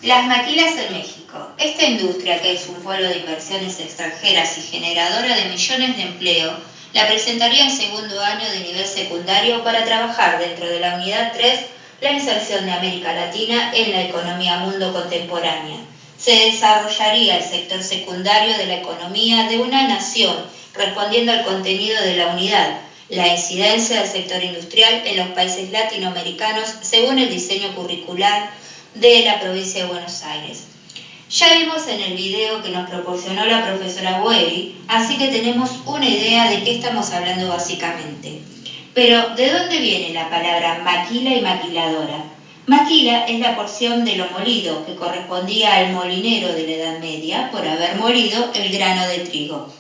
Las maquilas en México. Esta industria, que es un polo de inversiones extranjeras y generadora de millones de empleo, la presentaría en segundo año de nivel secundario para trabajar dentro de la unidad 3, la inserción de América Latina en la economía mundo contemporánea. Se desarrollaría el sector secundario de la economía de una nación, respondiendo al contenido de la unidad, la incidencia del sector industrial en los países latinoamericanos según el diseño curricular de la provincia de Buenos Aires. Ya vimos en el video que nos proporcionó la profesora Boeri, así que tenemos una idea de qué estamos hablando básicamente. Pero, ¿de dónde viene la palabra maquila y maquiladora? Maquila es la porción de lo molido que correspondía al molinero de la Edad Media por haber molido el grano de trigo.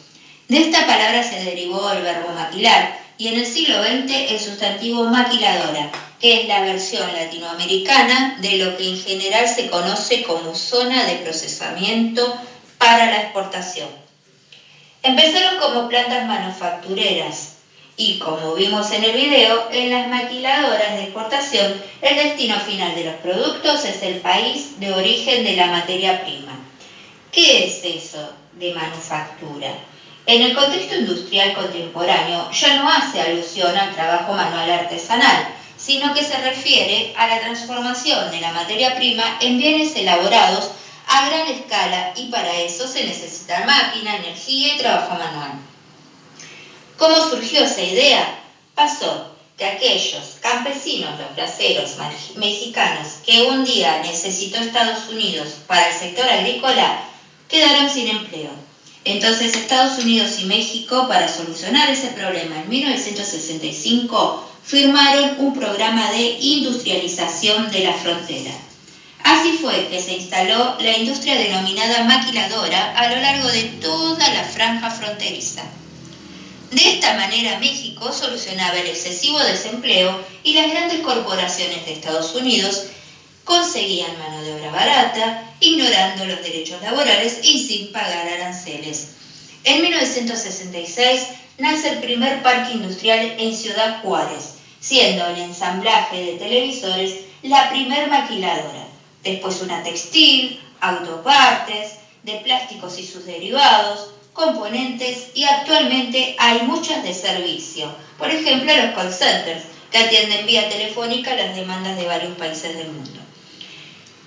De esta palabra se derivó el verbo maquilar y en el siglo XX el sustantivo maquiladora, que es la versión latinoamericana de lo que en general se conoce como zona de procesamiento para la exportación. Empezaron como plantas manufactureras y, como vimos en el video, en las maquiladoras de exportación el destino final de los productos es el país de origen de la materia prima. ¿Qué es eso de manufactura? En el contexto industrial contemporáneo ya no hace alusión al trabajo manual artesanal, sino que se refiere a la transformación de la materia prima en bienes elaborados a gran escala y para eso se necesita máquina, energía y trabajo manual. ¿Cómo surgió esa idea? Pasó que aquellos campesinos, los braceros mexicanos que un día necesitó Estados Unidos para el sector agrícola, quedaron sin empleo. Entonces Estados Unidos y México, para solucionar ese problema en 1965, firmaron un programa de industrialización de la frontera. Así fue que se instaló la industria denominada maquiladora a lo largo de toda la franja fronteriza. De esta manera México solucionaba el excesivo desempleo y las grandes corporaciones de Estados Unidos conseguían mano de obra barata, ignorando los derechos laborales y sin pagar aranceles. En 1966 nace el primer parque industrial en Ciudad Juárez, siendo el ensamblaje de televisores la primer maquiladora. Después una textil, autopartes, de plásticos y sus derivados, componentes y actualmente hay muchas de servicio. Por ejemplo, los call centers, que atienden vía telefónica las demandas de varios países del mundo.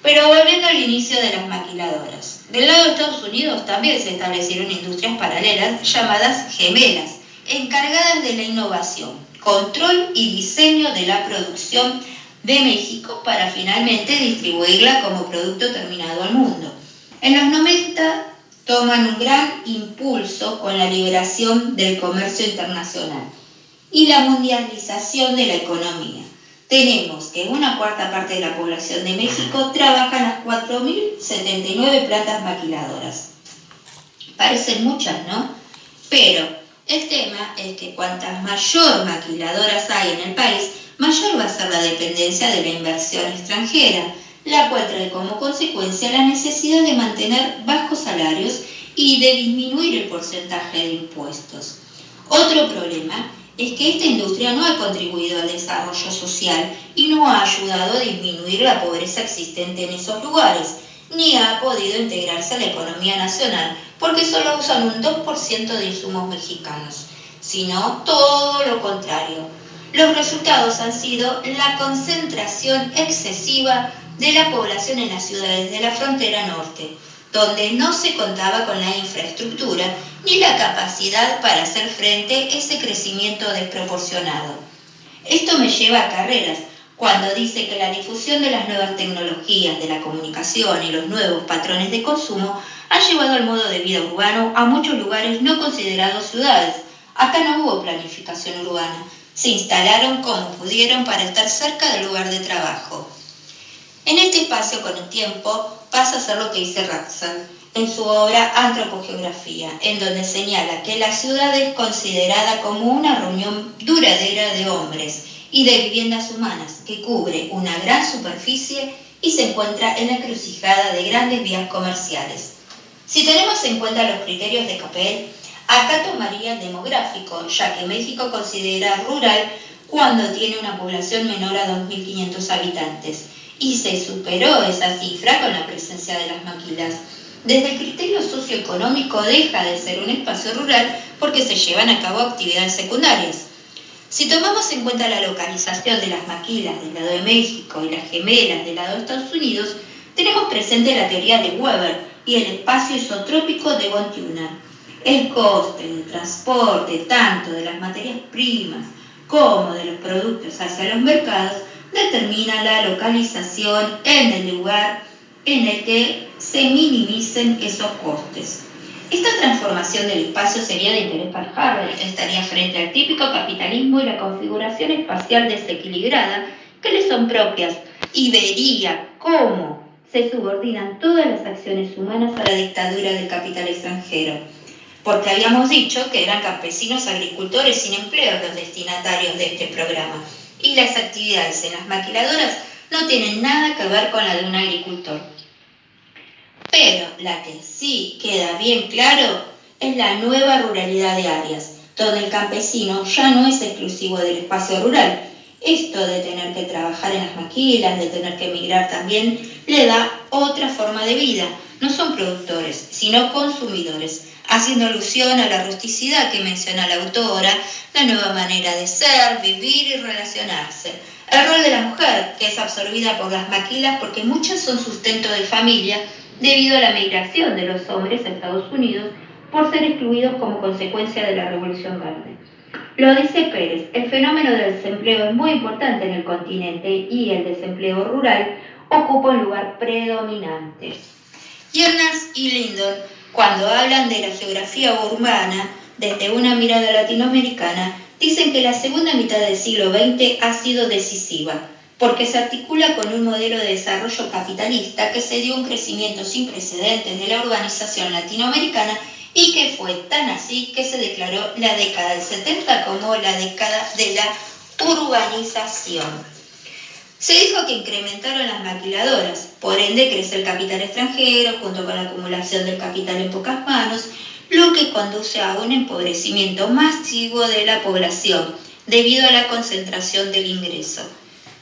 Pero volviendo al inicio de las maquiladoras, del lado de Estados Unidos también se establecieron industrias paralelas llamadas gemelas, encargadas de la innovación, control y diseño de la producción de México para finalmente distribuirla como producto terminado al mundo. En los 90 toman un gran impulso con la liberación del comercio internacional y la mundialización de la economía. Tenemos que una cuarta parte de la población de México trabaja en las 4.079 plantas maquiladoras. Parecen muchas, ¿no? Pero el tema es que cuantas mayor maquiladoras hay en el país, mayor va a ser la dependencia de la inversión extranjera, la cual trae como consecuencia la necesidad de mantener bajos salarios y de disminuir el porcentaje de impuestos. Otro problema es que esta industria no ha contribuido al desarrollo social y no ha ayudado a disminuir la pobreza existente en esos lugares, ni ha podido integrarse a la economía nacional porque solo usan un 2% de insumos mexicanos, sino todo lo contrario. Los resultados han sido la concentración excesiva de la población en las ciudades de la frontera norte, donde no se contaba con la infraestructura ni la capacidad para hacer frente a ese crecimiento desproporcionado. Esto me lleva a Carreras, cuando dice que la difusión de las nuevas tecnologías de la comunicación y los nuevos patrones de consumo ha llevado al modo de vida urbano a muchos lugares no considerados ciudades. Acá no hubo planificación urbana, se instalaron como pudieron para estar cerca del lugar de trabajo. En este espacio, con el tiempo, pasa a ser lo que dice Ratzal en su obra Antropogeografía, en donde señala que la ciudad es considerada como una reunión duradera de hombres y de viviendas humanas que cubre una gran superficie y se encuentra en la encrucijada de grandes vías comerciales. Si tenemos en cuenta los criterios de Capel, acá tomaría el demográfico, ya que México considera rural cuando tiene una población menor a 2.500 habitantes y se superó esa cifra con la presencia de las maquilas. Desde el criterio socioeconómico deja de ser un espacio rural porque se llevan a cabo actividades secundarias. Si tomamos en cuenta la localización de las maquilas del lado de México y las gemelas del lado de Estados Unidos, tenemos presente la teoría de Weber y el espacio isotrópico de von Thuner. El coste del transporte tanto de las materias primas como de los productos hacia los mercados determina la localización en el lugar en el que se minimicen esos costes. Esta transformación del espacio sería de interés para Harvard, estaría frente al típico capitalismo y la configuración espacial desequilibrada que le son propias, y vería cómo se subordinan todas las acciones humanas a la dictadura del capital extranjero. Porque habíamos dicho que eran campesinos agricultores sin empleo los destinatarios de este programa, y las actividades en las maquiladoras no tienen nada que ver con la de un agricultor. Pero la que sí queda bien claro es la nueva ruralidad de Arias, donde el campesino ya no es exclusivo del espacio rural. Esto de tener que trabajar en las maquilas, de tener que emigrar también, le da otra forma de vida. No son productores, sino consumidores, haciendo alusión a la rusticidad que menciona la autora, la nueva manera de ser, vivir y relacionarse. El rol de la mujer, que es absorbida por las maquilas porque muchas son sustento de familia, debido a la migración de los hombres a Estados Unidos por ser excluidos como consecuencia de la Revolución Verde. Lo dice Pérez, el fenómeno del desempleo es muy importante en el continente y el desempleo rural ocupa un lugar predominante. Yernas y Lindon, cuando hablan de la geografía urbana desde una mirada latinoamericana, dicen que la segunda mitad del siglo XX ha sido decisiva, porque se articula con un modelo de desarrollo capitalista que se dio un crecimiento sin precedentes de la urbanización latinoamericana y que fue tan así que se declaró la década del 70 como la década de la urbanización. Se dijo que incrementaron las maquiladoras, por ende crece el capital extranjero junto con la acumulación del capital en pocas manos, lo que conduce a un empobrecimiento masivo de la población debido a la concentración del ingreso.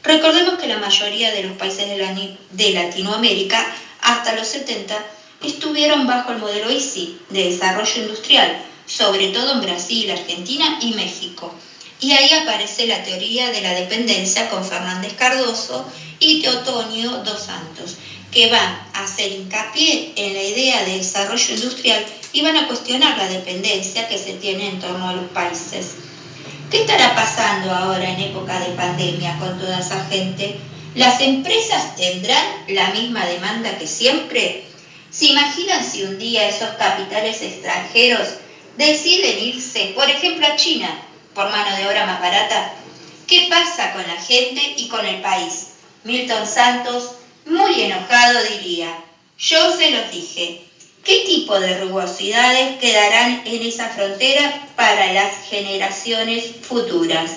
Recordemos que la mayoría de los países de Latinoamérica, hasta los 70, estuvieron bajo el modelo ISI de desarrollo industrial, sobre todo en Brasil, Argentina y México. Y ahí aparece la teoría de la dependencia con Fernández Cardoso y Teotonio dos Santos, que van a hacer hincapié en la idea de desarrollo industrial y van a cuestionar la dependencia que se tiene en torno a los países. ¿Qué estará pasando ahora en época de pandemia con toda esa gente? ¿Las empresas tendrán la misma demanda que siempre? ¿Se imaginan si un día esos capitales extranjeros deciden irse, por ejemplo, a China, por mano de obra más barata? ¿Qué pasa con la gente y con el país? Milton Santos, muy enojado, diría: yo se los dije. ¿Qué tipo de rugosidades quedarán en esa frontera para las generaciones futuras?